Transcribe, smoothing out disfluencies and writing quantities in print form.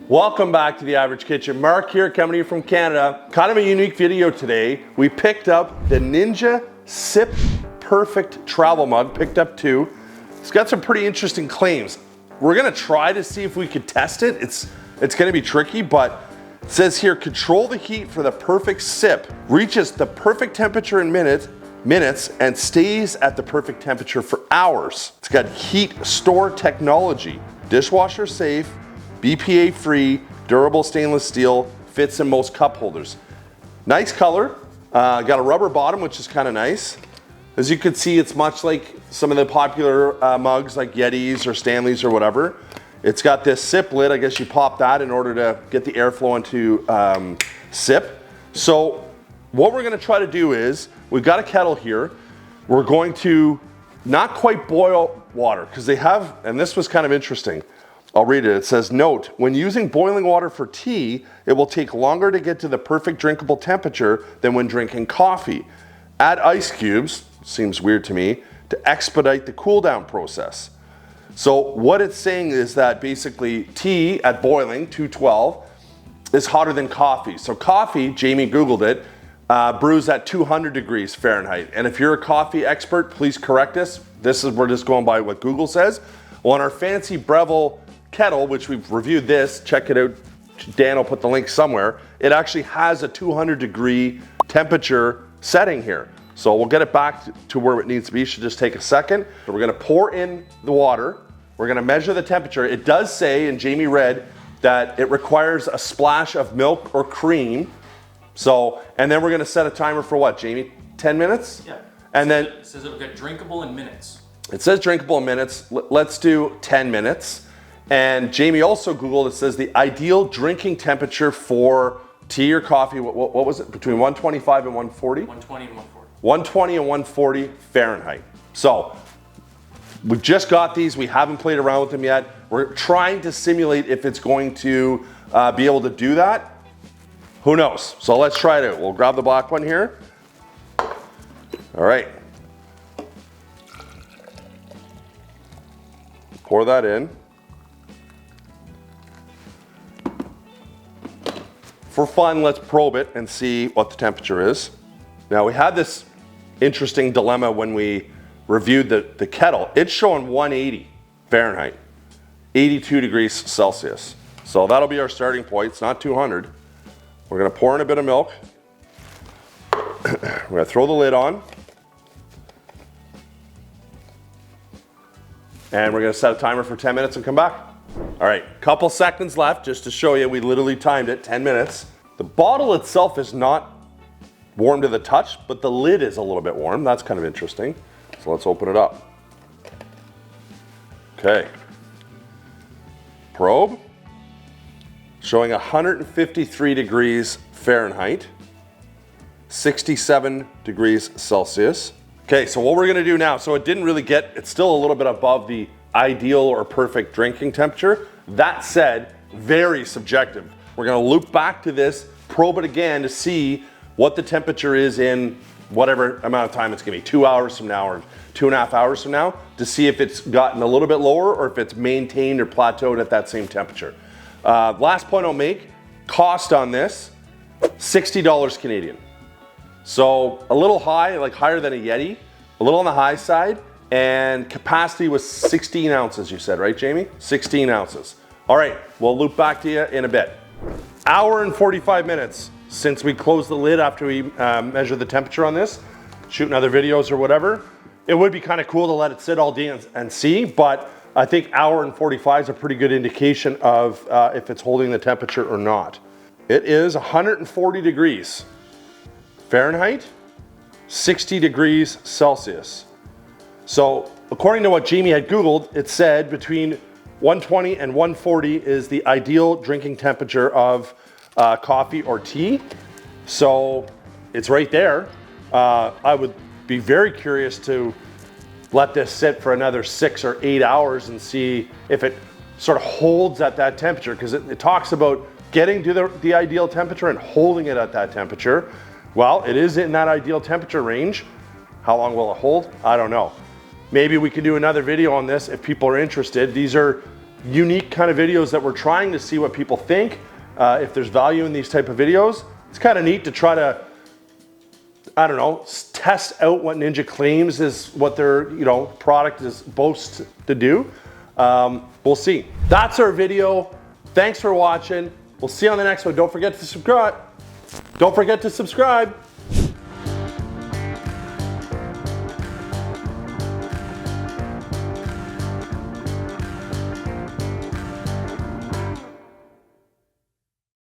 Welcome back to The Average Kitchen. Mark here, coming to you from Canada. Kind of a unique video today. We picked up the Ninja Sip Perfect travel mug, picked up two. It's got some pretty interesting claims. We're gonna try to see if we could test it. It's gonna be tricky, but it says here, control the heat for the perfect sip, reaches the perfect temperature in minutes, and stays at the perfect temperature for hours. It's got HeatStore technology, dishwasher safe, BPA free, durable stainless steel, fits in most cup holders. Nice color, got a rubber bottom, which is kind of nice. As you can see, it's much like some of the popular mugs like Yetis or Stanleys or whatever. It's got this sip lid. I guess you pop that in order to get the airflow into sip. So what we're gonna try to do is, we've got a kettle here. We're going to not quite boil water, because they have, and this was kind of interesting. I'll read it. It says, note, when using boiling water for tea, it will take longer to get to the perfect drinkable temperature than when drinking coffee. Add ice cubes, seems weird to me, to expedite the cool down process. So what it's saying is that basically tea at boiling, 212, is hotter than coffee. So coffee, Jamie Googled it, brews at 200 degrees Fahrenheit. And if you're a coffee expert, please correct us. We're just going by what Google says. Well, on our fancy BREVILLE kettle, which we've reviewed this, check it out. Dan will put the link somewhere. It actually has a 200 degree temperature setting here. So we'll get it back to where it needs to be. Should just take a second. So we're gonna pour in the water. We're gonna measure the temperature. It does say, and Jamie read, that it requires a splash of milk or cream. So, and then we're gonna set a timer for what, Jamie? 10 minutes? Yeah. And then it says it'll get drinkable in minutes. It says drinkable in minutes. Let's do 10 minutes. And Jamie also Googled, it says the ideal drinking temperature for tea or coffee, what was it? Between 125 and 140? 120 and 140. 120 and 140 Fahrenheit. So we've just got these. We haven't played around with them yet. We're trying to simulate if it's going to be able to do that. Who knows? So let's try it out. We'll grab the black one here. All right. Pour that in. For fun, let's probe it and see what the temperature is. Now, we had this interesting dilemma when we reviewed the kettle. It's showing 180 Fahrenheit, 82 degrees Celsius. So that'll be our starting point. It's not 200. We're gonna pour in a bit of milk. We're gonna throw the lid on. And we're gonna set a timer for 10 minutes and come back. All right, couple seconds left just to show you, we literally timed it, 10 minutes. The bottle itself is not warm to the touch, but the lid is a little bit warm. That's kind of interesting. So let's open it up. Okay. Probe. Showing 153 degrees Fahrenheit, 67 degrees Celsius. Okay, so what we're gonna do now, so it didn't really get, it's still a little bit above the ideal or perfect drinking temperature. That said, very subjective. We're gonna loop back to this, probe it again to see what the temperature is in whatever amount of time it's gonna be, 2 hours from now or 2.5 hours from now, to see if it's gotten a little bit lower or if it's maintained or plateaued at that same temperature. Last point I'll make, cost on this, $60 Canadian. So a little high, like higher than a Yeti, a little on the high side, and capacity was 16 ounces, you said, right, Jamie? 16 ounces. All right, we'll loop back to you in a bit. Hour and 45 minutes since we closed the lid after we measured the temperature on this, shooting other videos or whatever. It would be kind of cool to let it sit all day and see, but I think hour and 45 is a pretty good indication of if it's holding the temperature or not. It is 140 degrees Fahrenheit, 60 degrees Celsius. So according to what Jamie had Googled, it said between 120 and 140 is the ideal drinking temperature of coffee or tea. So it's right there. I would be very curious to let this sit for another 6 or 8 hours and see if it sort of holds at that temperature, because it talks about getting to the ideal temperature and holding it at that temperature. Well, it is in that ideal temperature range. How long will it hold? I don't know. Maybe we can do another video on this if people are interested. These are unique kind of videos that we're trying to see what people think. If there's value in these type of videos, it's kind of neat to try to, I don't know, test out what Ninja claims is what their, you know, product is boasts to do. We'll see. That's our video. Thanks for watching. We'll see you on the next one. Don't forget to subscribe. Don't forget to subscribe.